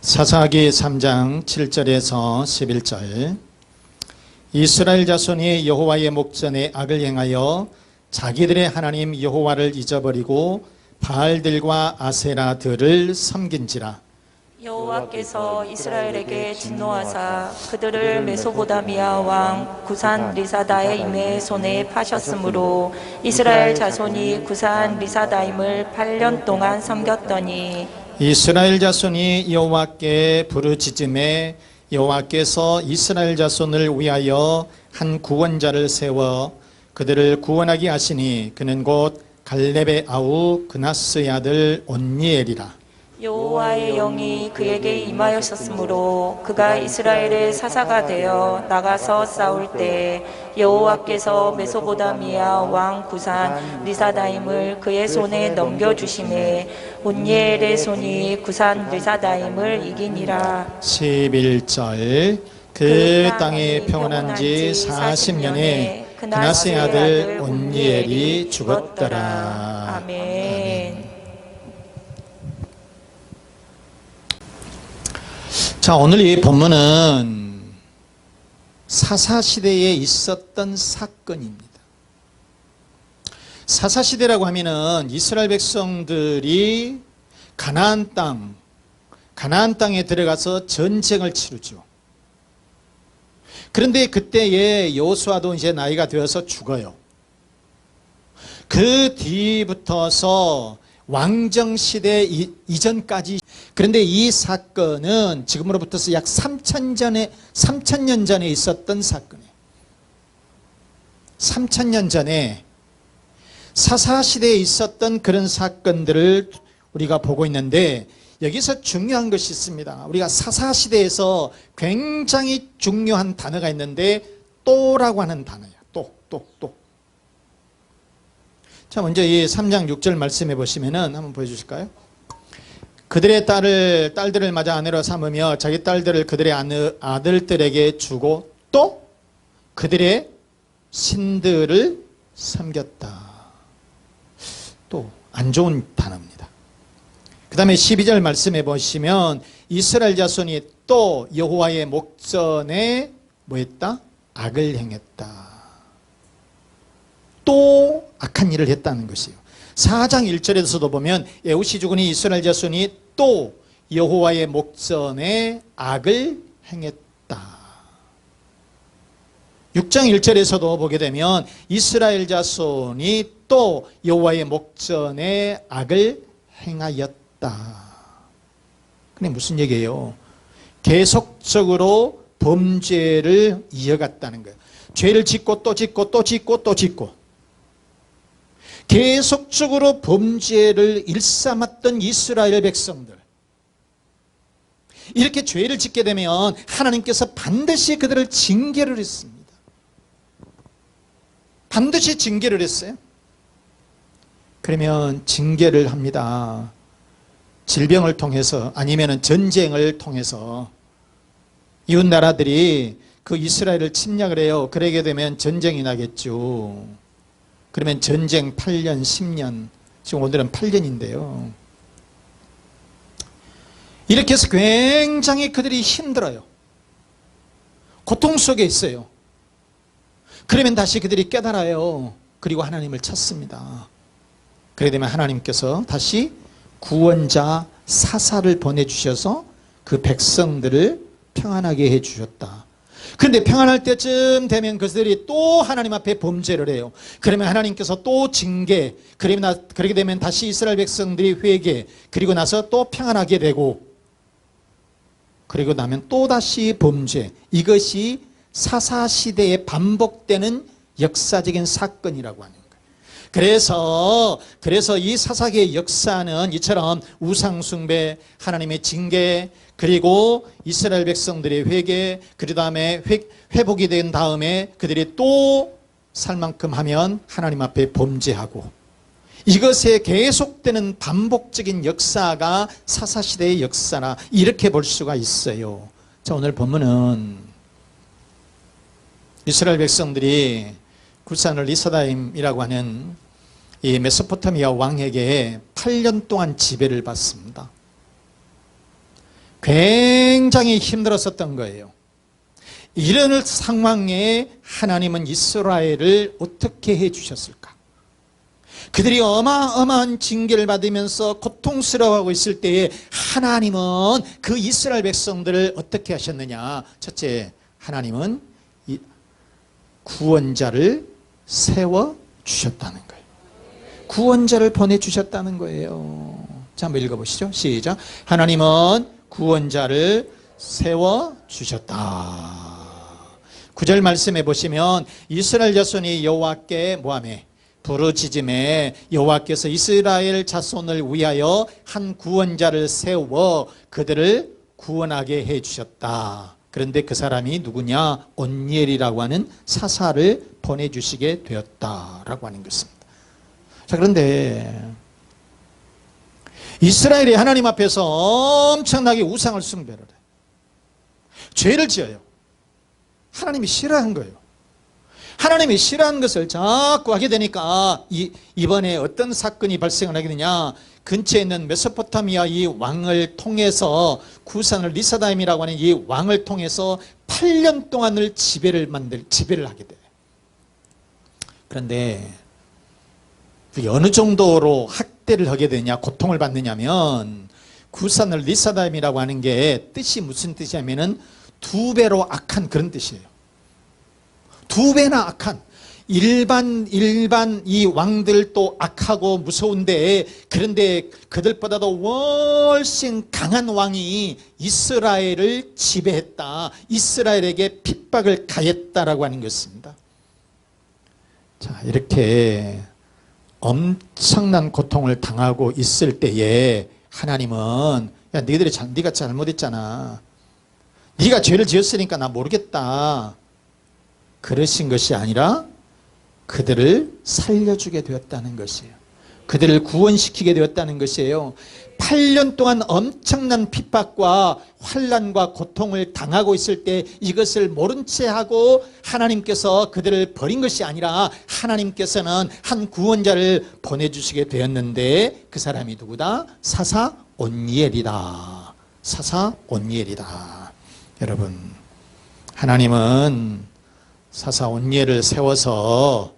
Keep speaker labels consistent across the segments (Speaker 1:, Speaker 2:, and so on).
Speaker 1: 사사기 3장 7절에서 11절. 이스라엘 자손이 여호와의 목전에 악을 행하여 자기들의 하나님 여호와를 잊어버리고 바알들과 아세라들을 섬긴지라.
Speaker 2: 여호와께서 이스라엘에게 진노하사 그들을 메소보다미아 왕 구산 리사다임의 손에 파셨으므로 이스라엘 자손이 구산 리사다임을 8년 동안 섬겼더니
Speaker 1: 이스라엘 자손이 여호와께 부르짖음에 여호와께서 이스라엘 자손을 위하여 한 구원자를 세워 그들을 구원하게 하시니 그는 곧 갈렙의 아우 그나스의 아들 온니엘이라.
Speaker 2: 여호와의 영이 그에게 임하였으므로 그가 이스라엘의 사사가 되어 나가서 싸울 때 여호와께서 메소보다미아 왕 구산 리사다임을 그의 손에 넘겨주심에 온니엘의 손이 구산 리사다임을 이기니라.
Speaker 1: 11절. 그 땅이 평온한 지 40년에 그나스의 아들 온니엘이 죽었더라.
Speaker 2: 아멘.
Speaker 1: 자, 오늘 이 본문은 사사시대에 있었던 사건입니다. 사사시대라고 하면은 이스라엘 백성들이 가나안 땅에 들어가서 전쟁을 치르죠. 그런데 그때에 여호수아도 이제 나이가 되어서 죽어요. 그 뒤부터서 왕정시대 이전까지. 그런데 이 사건은 지금으로부터 약 3,000년 전에 있었던 사건이에요. 3,000년 전에 사사시대에 있었던 그런 사건들을 우리가 보고 있는데, 여기서 중요한 것이 있습니다. 우리가 사사시대에서 굉장히 중요한 단어가 있는데 또라고 하는 단어예요. 또. 자, 먼저 이 3장 6절 말씀해 보시면은 한번 보여주실까요? 그들의 딸들을 맞아 아내로 삼으며 자기 딸들을 그들의 아들들에게 주고 또 그들의 신들을 섬겼다. 또 안 좋은 단어입니다. 그 다음에 12절 말씀해 보시면 이스라엘 자손이 또 여호와의 목전에 뭐했다? 악을 행했다. 또 악한 일을 했다는 것이에요. 4장 1절에서도 보면 에웃이 죽으니 이스라엘 자손이 또 여호와의 목전에 악을 행했다. 6장 1절에서도 보게 되면 이스라엘 자손이 또 여호와의 목전에 악을 행하였다. 근데 무슨 얘기예요? 계속적으로 범죄를 이어갔다는 거예요. 죄를 짓고 또 짓고 또 짓고 또 짓고 계속적으로 범죄를 일삼았던 이스라엘 백성들. 이렇게 죄를 짓게 되면 하나님께서 반드시 그들을 징계를 했습니다. 반드시 징계를 했어요. 그러면 징계를 합니다. 질병을 통해서 아니면 전쟁을 통해서. 이웃 나라들이 그 이스라엘을 침략을 해요. 그러게 되면 전쟁이 나겠죠. 그러면 전쟁 8년, 10년, 지금 오늘은 8년인데요. 이렇게 해서 굉장히 그들이 힘들어요. 고통 속에 있어요. 그러면 다시 그들이 깨달아요. 그리고 하나님을 찾습니다. 그러게 되면 하나님께서 다시 구원자 사사를 보내주셔서 그 백성들을 평안하게 해주셨다. 그런데 평안할 때쯤 되면 그들이 또 하나님 앞에 범죄를 해요. 그러면 하나님께서 또 징계, 그렇게 되면 다시 이스라엘 백성들이 회개, 그리고 나서 또 평안하게 되고, 그리고 나면 또다시 범죄. 이것이 사사시대에 반복되는 역사적인 사건이라고 하는 거예요. 그래서 이 사사기의 역사는 이처럼 우상숭배, 하나님의 징계, 그리고 이스라엘 백성들의 회개, 그 다음에 회복이 된 다음에 그들이 또 살 만큼 하면 하나님 앞에 범죄하고, 이것에 계속되는 반복적인 역사가 사사시대의 역사라 이렇게 볼 수가 있어요. 자, 오늘 본문은 이스라엘 백성들이 구산 리사다임이라고 하는 이 메소포타미아 왕에게 8년 동안 지배를 받습니다. 굉장히 힘들었었던 거예요. 이런 상황에 하나님은 이스라엘을 어떻게 해주셨을까? 그들이 어마어마한 징계를 받으면서 고통스러워하고 있을 때에 하나님은 그 이스라엘 백성들을 어떻게 하셨느냐? 첫째, 하나님은 이 구원자를 세워주셨다는 거예요. 구원자를 보내주셨다는 거예요. 자, 한번 읽어보시죠. 시작. 하나님은 구원자를 세워주셨다. 9절 말씀해 보시면 이스라엘 자손이 여호와께 뭐하매? 부르짖음에 여호와께서 이스라엘 자손을 위하여 한 구원자를 세워 그들을 구원하게 해주셨다. 그런데 그 사람이 누구냐? 온니엘이라고 하는 사사를 보내주시게 되었다라고 하는 것입니다. 자, 그런데 이스라엘이 하나님 앞에서 엄청나게 우상을 숭배를 해요. 죄를 지어요. 하나님이 싫어한 거예요. 하나님이 싫어하는 것을 자꾸 하게 되니까 이번에 어떤 사건이 발생을 하게 되냐? 근처에 있는 메소포타미아 이 왕을 통해서 구산을 리사다임이라고 하는 이 왕을 통해서 8년 동안을 지배를 하게 돼요. 그런데 어느 정도로 학대를 하게 되냐, 고통을 받느냐면 구산을 리사다임이라고 하는 게 뜻이 무슨 뜻이냐면은 2배로 악한 그런 뜻이에요. 2배나 악한 일반 이 왕들도 악하고 무서운데 그런데 그들보다도 훨씬 강한 왕이 이스라엘을 지배했다. 이스라엘에게 핍박을 가했다라고 하는 것입니다. 자, 이렇게 엄청난 고통을 당하고 있을 때에 하나님은 야, 네가 잘못했잖아. 네가 죄를 지었으니까 나 모르겠다. 그러신 것이 아니라 그들을 살려주게 되었다는 것이에요. 그들을 구원시키게 되었다는 것이에요. 8년 동안 엄청난 핍박과 환난과 고통을 당하고 있을 때 이것을 모른 채 하고 하나님께서 그들을 버린 것이 아니라 하나님께서는 한 구원자를 보내주시게 되었는데 그 사람이 누구다? 사사 온니엘이다. 사사 온니엘이다. 여러분, 하나님은 사사 온니엘을 세워서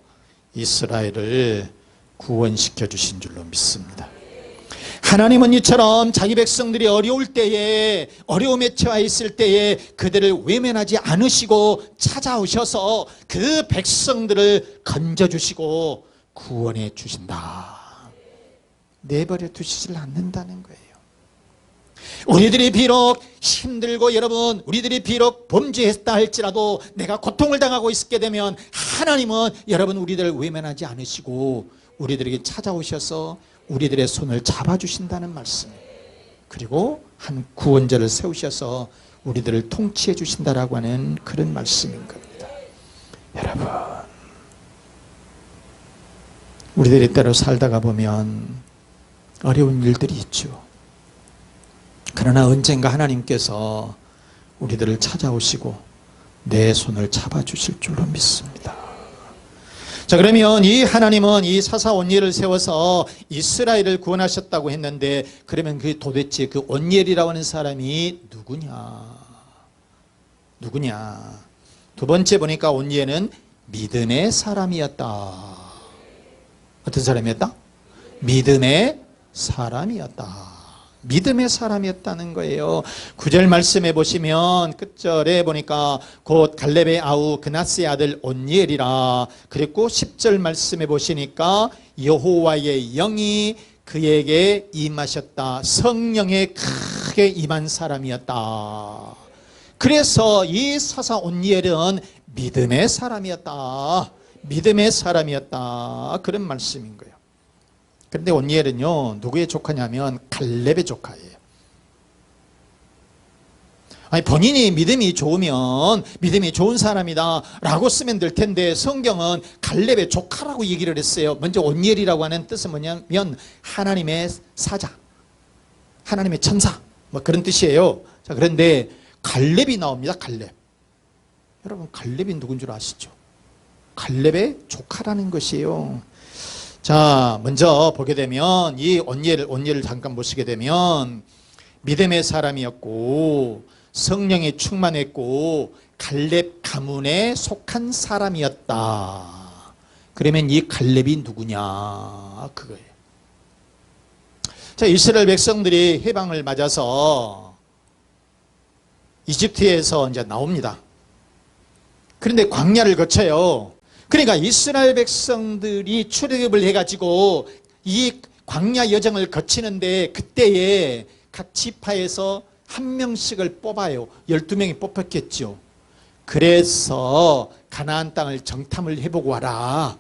Speaker 1: 이스라엘을 구원시켜 주신 줄로 믿습니다. 하나님은 이처럼 자기 백성들이 어려울 때에, 어려움에 처해 있을 때에 그들을 외면하지 않으시고 찾아오셔서 그 백성들을 건져주시고 구원해 주신다. 내버려 두시질 않는다는 거예요. 우리들이 비록 힘들고 여러분 우리들이 비록 범죄했다 할지라도 내가 고통을 당하고 있게 되면 하나님은 여러분 우리들을 외면하지 않으시고 우리들에게 찾아오셔서 우리들의 손을 잡아주신다는 말씀, 그리고 한 구원자를 세우셔서 우리들을 통치해 주신다라고 하는 그런 말씀인 겁니다. 여러분, 우리들이 때로 살다가 보면 어려운 일들이 있죠. 그러나 언젠가 하나님께서 우리들을 찾아오시고 내 손을 잡아주실 줄로 믿습니다. 자, 그러면 이 하나님은 이 사사 온니엘을 세워서 이스라엘을 구원하셨다고 했는데 그러면 그 도대체 그 온니엘이라고 하는 사람이 누구냐? 두 번째 보니까 온니엘은 믿음의 사람이었다. 어떤 사람이었다? 믿음의 사람이었다. 믿음의 사람이었다는 거예요. 9절 말씀해 보시면 끝절에 보니까 곧 갈렙의 아우 그나스의 아들 온니엘이라. 그리고 10절 말씀해 보시니까 여호와의 영이 그에게 임하셨다. 성령에 크게 임한 사람이었다. 그래서 이 사사 온니엘은 믿음의 사람이었다. 믿음의 사람이었다. 그런 말씀인 거예요. 그런데 온니엘은요 누구의 조카냐면 갈렙의 조카예요. 아니, 본인이 믿음이 좋으면 믿음이 좋은 사람이다 라고 쓰면 될 텐데 성경은 갈렙의 조카라고 얘기를 했어요. 먼저 온니엘이라고 하는 뜻은 뭐냐면 하나님의 사자, 하나님의 천사, 뭐 그런 뜻이에요. 자, 그런데 갈렙이 나옵니다. 갈렙. 여러분, 갈렙이 누군 줄 아시죠? 갈렙의 조카라는 것이에요. 자, 먼저 보게 되면 이 온니엘을 잠깐 보시게 되면 믿음의 사람이었고 성령에 충만했고 갈렙 가문에 속한 사람이었다. 그러면 이 갈렙이 누구냐 그거예요. 자, 이스라엘 백성들이 해방을 맞아서 이집트에서 이제 나옵니다. 그런데 광야를 거쳐요. 그러니까 이스라엘 백성들이 출애굽을 해가지고 이 광야 여정을 거치는데 그때에 각 지파에서 한 명씩을 뽑아요. 12명이 뽑혔겠죠. 그래서 가나안 땅을 정탐을 해보고 와라.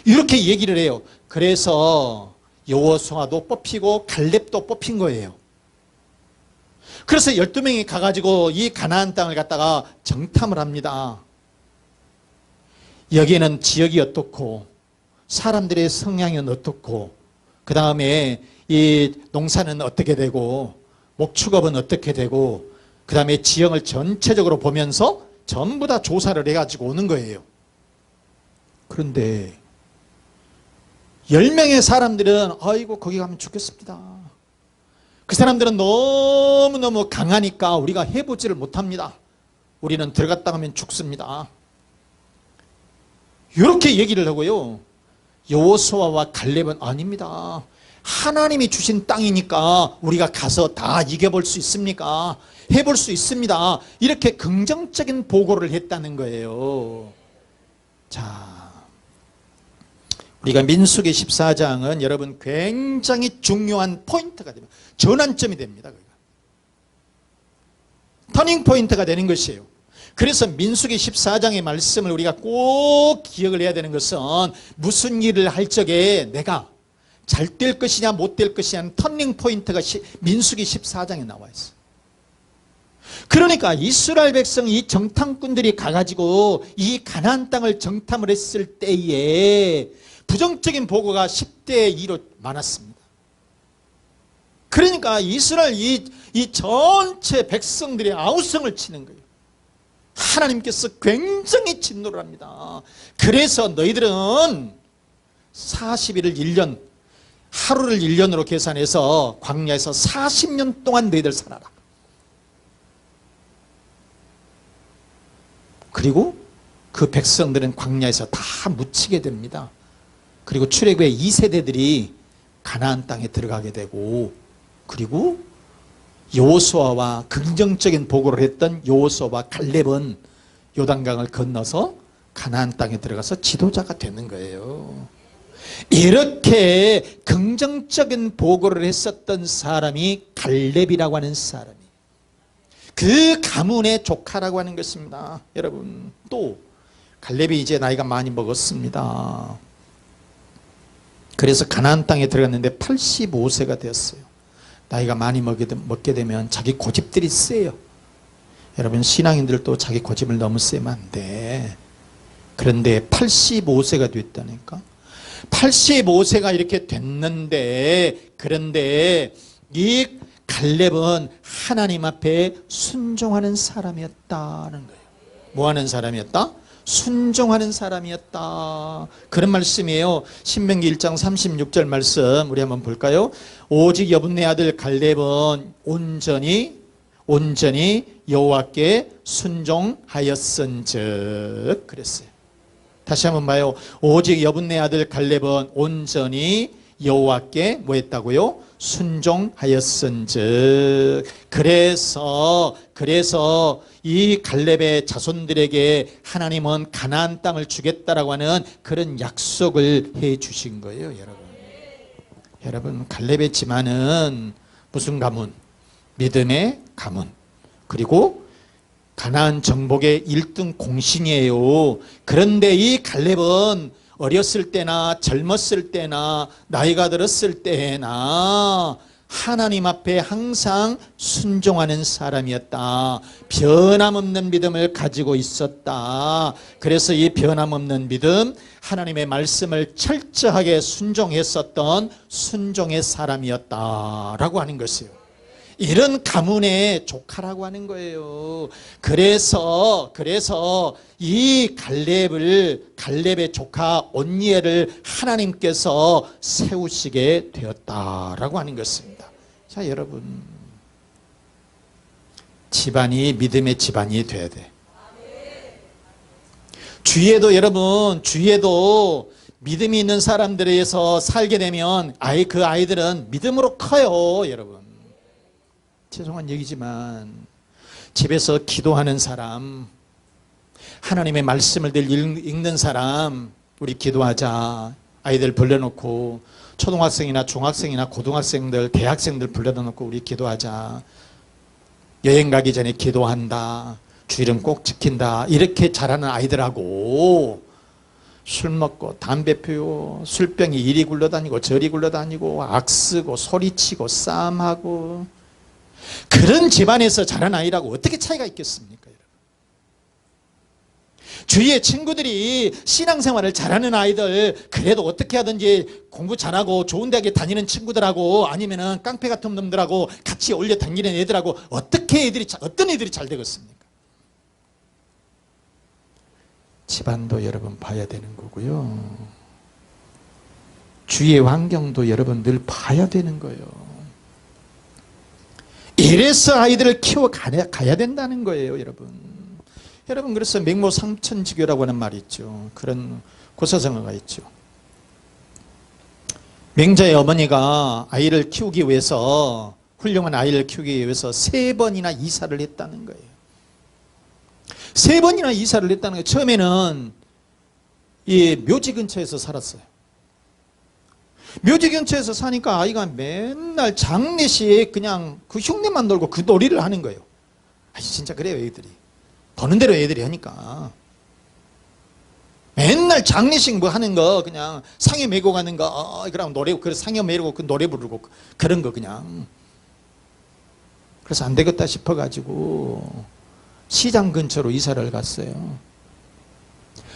Speaker 1: 이렇게 얘기를 해요. 그래서 여호수아도 뽑히고 갈렙도 뽑힌 거예요. 그래서 12명이 가가지고 이 가나안 땅을 갖다가 정탐을 합니다. 여기에는 지역이 어떻고 사람들의 성향은 어떻고 그 다음에 이 농사는 어떻게 되고 목축업은 어떻게 되고 그 다음에 지형을 전체적으로 보면서 전부 다 조사를 해가지고 오는 거예요. 그런데 10명의 사람들은 아이고 거기 가면 죽겠습니다. 그 사람들은 너무너무 강하니까 우리가 해보지를 못합니다. 우리는 들어갔다 가면 죽습니다. 이렇게 얘기를 하고요. 여호수아와 갈렙은 아닙니다. 하나님이 주신 땅이니까 우리가 가서 다 이겨볼 수 있습니까? 해볼 수 있습니다. 이렇게 긍정적인 보고를 했다는 거예요. 자, 우리가 민수기 14장은 여러분 굉장히 중요한 포인트가 됩니다. 전환점이 됩니다. 터닝 포인트가 되는 것이에요. 그래서 민수기 14장의 말씀을 우리가 꼭 기억을 해야 되는 것은 무슨 일을 할 적에 내가 잘 될 것이냐 못 될 것이냐는 터닝 포인트가 민수기 14장에 나와 있어요. 그러니까 이스라엘 백성 이 정탐꾼들이 가가지고 이 가나안 땅을 정탐을 했을 때에 부정적인 보고가 10대 2로 많았습니다. 그러니까 이스라엘 이 전체 백성들이 아우성을 치는 거예요. 하나님께서 굉장히 진노를 합니다. 그래서 너희들은 40일을 1년, 하루를 1년으로 계산해서 광야에서 40년 동안 너희들 살아라. 그리고 그 백성들은 광야에서 다 묻히게 됩니다. 그리고 출애굽의 2세대들이 가나안 땅에 들어가게 되고, 그리고 여호수아와 긍정적인 보고를 했던 여호수아와 갈렙은 요단강을 건너서 가나안 땅에 들어가서 지도자가 되는 거예요. 이렇게 긍정적인 보고를 했었던 사람이 갈렙이라고 하는 사람이, 그 가문의 조카라고 하는 것입니다. 여러분, 또 갈렙이 이제 나이가 많이 먹었습니다. 그래서 가나안 땅에 들어갔는데 85세가 되었어요. 나이가 많이 먹게 되면 자기 고집들이 세요. 여러분, 신앙인들도 자기 고집을 너무 세면 안 돼. 그런데 85세가 됐다니까. 85세가 이렇게 됐는데, 그런데 이 갈렙은 하나님 앞에 순종하는 사람이었다는 거예요. 뭐 하는 사람이었다? 순종하는 사람이었다. 그런 말씀이에요. 신명기 1장 36절 말씀 우리 한번 볼까요? 오직 여분네 아들 갈렙은 온전히 여호와께 순종하였은즉 그랬어요. 다시 한번 봐요. 오직 여분네 아들 갈렙은 온전히 여호와께 뭐 했다고요? 순종하였은즉. 그래서 이 갈렙의 자손들에게 하나님은 가나안 땅을 주겠다라고 하는 그런 약속을 해 주신 거예요, 여러분. 여러분, 갈렙의 집안은 무슨 가문? 믿음의 가문. 그리고 가나안 정복의 1등 공신이에요. 그런데 이 갈렙은 어렸을 때나 젊었을 때나 나이가 들었을 때나 하나님 앞에 항상 순종하는 사람이었다. 변함없는 믿음을 가지고 있었다. 그래서 이 변함없는 믿음, 하나님의 말씀을 철저하게 순종했었던 순종의 사람이었다라고 하는 것이에요. 이런 가문의 조카라고 하는 거예요. 그래서 이 갈렙의 조카 온니엘을 하나님께서 세우시게 되었다라고 하는 것입니다. 자, 여러분, 집안이 믿음의 집안이 돼야 돼. 주위에도, 여러분, 주위에도 믿음이 있는 사람들에서 살게 되면 그 아이들은 믿음으로 커요, 여러분. 죄송한 얘기지만 집에서 기도하는 사람, 하나님의 말씀을 늘 읽는 사람, 우리 기도하자. 아이들 불러놓고 초등학생이나 중학생이나 고등학생들, 대학생들 불러다 놓고 우리 기도하자. 여행 가기 전에 기도한다. 주일은 꼭 지킨다. 이렇게 잘하는 아이들하고 술 먹고 담배 피우고 술병이 이리 굴러다니고 저리 굴러다니고 악쓰고 소리치고 싸움하고 그런 집안에서 자란 아이라고 어떻게 차이가 있겠습니까? 여러분? 주위의 친구들이 신앙생활을 잘하는 아이들, 그래도 어떻게 하든지 공부 잘하고 좋은 대학에 다니는 친구들하고 아니면은 깡패 같은 놈들하고 같이 어울려 다니는 애들하고 어떤 애들이 잘 되겠습니까? 집안도 여러분 봐야 되는 거고요. 주위의 환경도 여러분 늘 봐야 되는 거예요. 이래서 아이들을 키워가야 된다는 거예요, 여러분. 여러분, 그래서 맹모상천지교라고 하는 말이 있죠. 그런 고사성어가 있죠. 맹자의 어머니가 아이를 키우기 위해서, 훌륭한 아이를 키우기 위해서 3번이나 이사를 했다는 거예요. 3번이나 이사를 했다는 거예요. 처음에는 이 묘지 근처에서 살았어요. 묘지 근처에서 사니까 아이가 맨날 장례시에 그냥 그 흉내만 놀고 그 놀이를 하는 거예요. 진짜 그래요, 애들이. 보는 대로 애들이 하니까. 맨날 장례식 뭐 하는 거, 그냥 상에 메고 가는 거, 그러면 노래, 그 상에 메고 그 노래 부르고 그런 거 그냥. 그래서 안 되겠다 싶어가지고 시장 근처로 이사를 갔어요.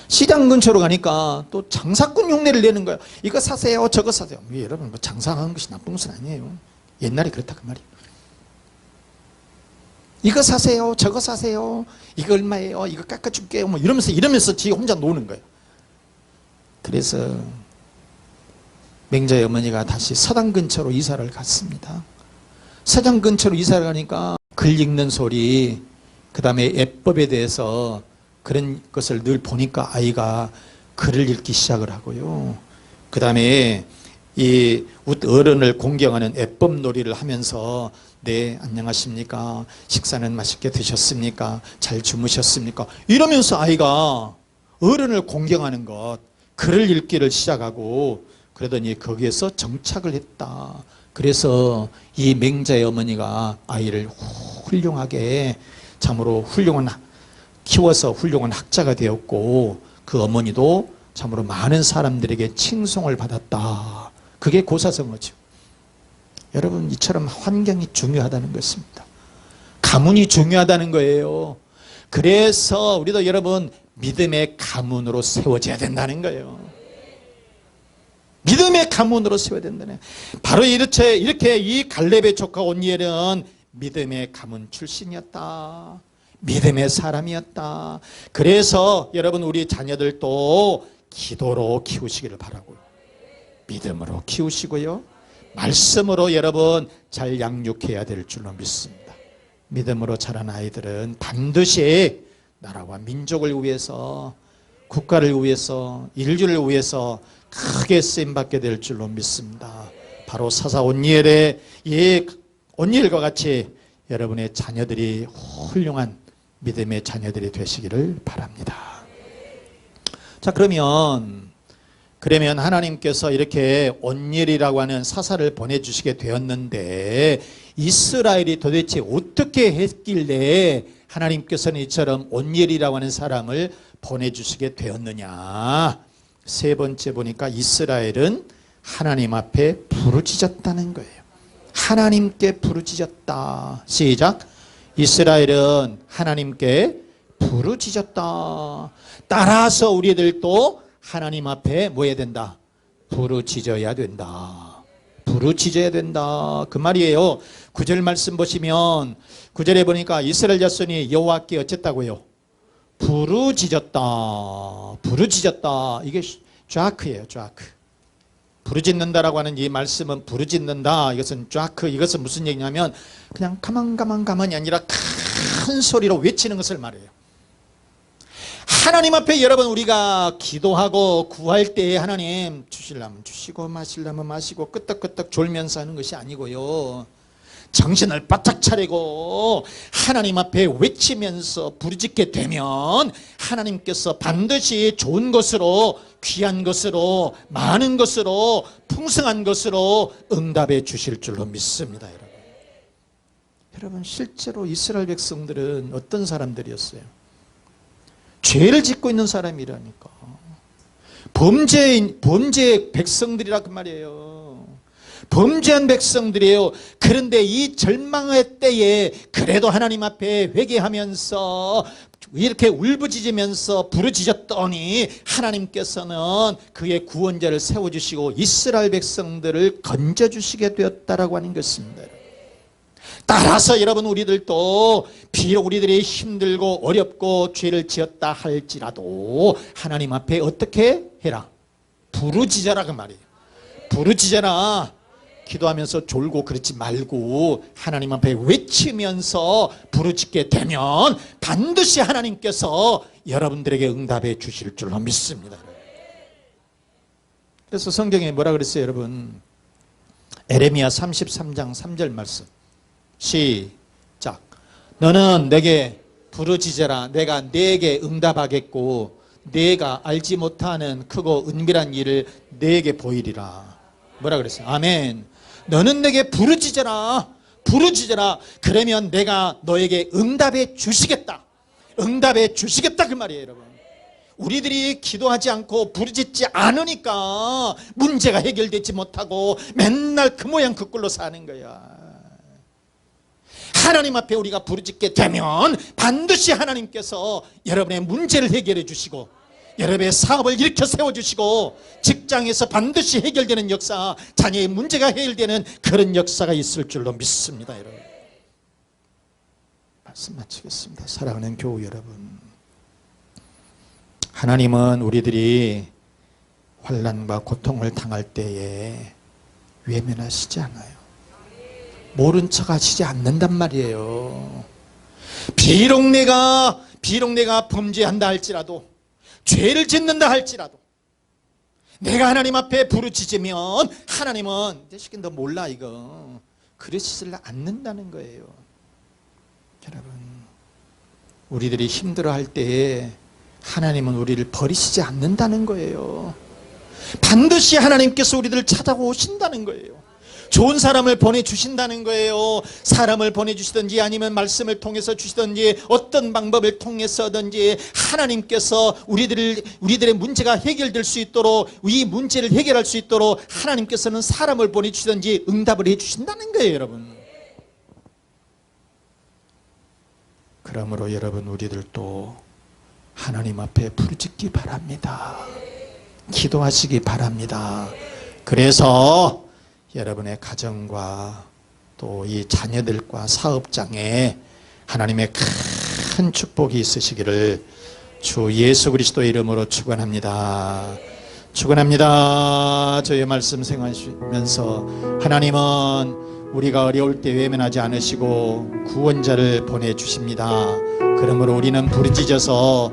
Speaker 1: 시장 근처로 가니까 또 장사꾼 흉내를 내는 거예요. 이거 사세요, 저거 사세요. 여러분, 뭐 장사하는 것이 나쁜 것은 아니에요. 옛날에 그렇다 그 말이에요. 이거 사세요, 저거 사세요. 이거 얼마예요? 이거 깎아줄게요. 뭐 이러면서 지 혼자 노는 거예요. 그래서 맹자의 어머니가 다시 서당 근처로 이사를 갔습니다. 서당 근처로 이사를 가니까 글 읽는 소리, 그 다음에 예법에 대해서 그런 것을 늘 보니까 아이가 글을 읽기 시작을 하고요. 그 다음에 이 어른을 공경하는 예법 놀이를 하면서 네, 안녕하십니까? 식사는 맛있게 드셨습니까? 잘 주무셨습니까? 이러면서 아이가 어른을 공경하는 것, 글을 읽기를 시작하고 그러더니 거기에서 정착을 했다. 그래서 이 맹자의 어머니가 아이를 훌륭하게, 참으로 키워서 훌륭한 학자가 되었고 그 어머니도 참으로 많은 사람들에게 칭송을 받았다. 그게 고사성어죠. 여러분, 이처럼 환경이 중요하다는 것입니다. 가문이 중요하다는 거예요. 그래서 우리도 여러분 믿음의 가문으로 세워져야 된다는 거예요. 믿음의 가문으로 세워야 된다는 거예요. 바로 이렇게 이 갈렙의 조카 온니엘은 믿음의 가문 출신이었다. 믿음의 사람이었다. 그래서 여러분 우리 자녀들도 기도로 키우시기를 바라고요. 믿음으로 키우시고요. 말씀으로 여러분 잘 양육해야 될 줄로 믿습니다. 믿음으로 자란 아이들은 반드시 나라와 민족을 위해서, 국가를 위해서, 인류를 위해서 크게 쓰임받게 될 줄로 믿습니다. 바로 사사 온니엘의 온니엘과 같이 여러분의 자녀들이 훌륭한 믿음의 자녀들이 되시기를 바랍니다. 자, 그러면 하나님께서 이렇게 온니엘이라고 하는 사사를 보내주시게 되었는데 이스라엘이 도대체 어떻게 했길래 하나님께서는 이처럼 온니엘이라고 하는 사람을 보내주시게 되었느냐. 세 번째 보니까 이스라엘은 하나님 앞에 부르짖었다는 거예요. 하나님께 부르짖었다. 시작. 이스라엘은 하나님께 부르짖었다. 따라서 우리들도 하나님 앞에 뭐 해야 된다? 부르짖어야 된다. 부르짖어야 된다. 그 말이에요. 9절 말씀 보시면 9절에 보니까 이스라엘 자손이 여호와께 어쨌다고요? 부르짖었다. 부르짖었다. 이게 좌크예요. 좌크. 부르짖는다라고 하는 이 말씀은 부르짖는다. 이것은 이것은 무슨 얘기냐면 그냥 가만히 아니라 큰 소리로 외치는 것을 말해요. 하나님 앞에 여러분 우리가 기도하고 구할 때에 하나님 주시려면 주시고 마시려면 마시고 끄떡끄떡 졸면서 하는 것이 아니고요. 정신을 바짝 차리고 하나님 앞에 외치면서 부르짖게 되면 하나님께서 반드시 좋은 것으로, 귀한 것으로, 많은 것으로, 풍성한 것으로 응답해 주실 줄로 믿습니다. 여러분 실제로 이스라엘 백성들은 어떤 사람들이었어요? 죄를 짓고 있는 사람이라니까. 범죄 백성들이라 그 말이에요. 범죄한 백성들이에요. 그런데 이 절망의 때에 그래도 하나님 앞에 회개하면서 이렇게 울부짖으면서 부르짖었더니 하나님께서는 그의 구원자를 세워주시고 이스라엘 백성들을 건져주시게 되었다라고 하는 것입니다. 따라서 여러분 우리들도 비록 우리들이 힘들고 어렵고 죄를 지었다 할지라도 하나님 앞에 어떻게 해라? 부르짖어라 그 말이에요. 부르짖어라. 기도하면서 졸고 그러지 말고 하나님 앞에 외치면서 부르짖게 되면 반드시 하나님께서 여러분들에게 응답해 주실 줄로 믿습니다. 그래서 성경에 뭐라 그랬어요 여러분? 에레미야 33장 3절 말씀 시작. 너는 내게 부르짖어라. 내가 네게 응답하겠고 네가 알지 못하는 크고 은밀한 일을 네게 보이리라. 뭐라 그랬어요? 아멘. 너는 내게 부르짖어라. 부르짖어라. 그러면 내가 너에게 응답해 주시겠다. 응답해 주시겠다 그 말이에요 여러분. 우리들이 기도하지 않고 부르짖지 않으니까 문제가 해결되지 못하고 맨날 그 모양 그 꼴로 사는 거야. 하나님 앞에 우리가 부르짖게 되면 반드시 하나님께서 여러분의 문제를 해결해 주시고 여러분의 사업을 일으켜 세워주시고 직장에서 반드시 해결되는 역사, 자녀의 문제가 해결되는 그런 역사가 있을 줄로 믿습니다. 여러분 말씀 마치겠습니다. 사랑하는 교우 여러분, 하나님은 우리들이 환난과 고통을 당할 때에 외면하시지 않아요. 모른 척 하시지 않는단 말이에요. 비록 내가 범죄한다 할지라도, 죄를 짓는다 할지라도 내가 하나님 앞에 부르짖으면 하나님은 내 새끼 너 몰라 이거 그러시지 않는다는 거예요. 여러분 우리들이 힘들어할 때에 하나님은 우리를 버리시지 않는다는 거예요. 반드시 하나님께서 우리들을 찾아오신다는 거예요. 좋은 사람을 보내주신다는 거예요. 사람을 보내주시든지 아니면 말씀을 통해서 주시든지 어떤 방법을 통해서든지 하나님께서 우리들의 문제가 해결될 수 있도록, 이 문제를 해결할 수 있도록 하나님께서는 사람을 보내주시든지 응답을 해주신다는 거예요 여러분. 그러므로 여러분 우리들도 하나님 앞에 부르짖기 바랍니다. 기도하시기 바랍니다. 그래서 여러분의 가정과 또 이 자녀들과 사업장에 하나님의 큰 축복이 있으시기를 주 예수 그리스도의 이름으로 축원합니다. 축원합니다. 저의 말씀 생각하시면서 하나님은 우리가 어려울 때 외면하지 않으시고 구원자를 보내주십니다. 그러므로 우리는 부르짖어서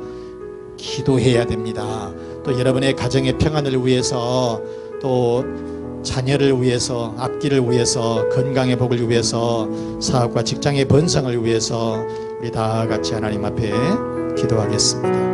Speaker 1: 기도해야 됩니다. 또 여러분의 가정의 평안을 위해서, 또 자녀를 위해서, 앞길을 위해서, 건강의 복을 위해서, 사업과 직장의 번성을 위해서 우리 다 같이 하나님 앞에 기도하겠습니다.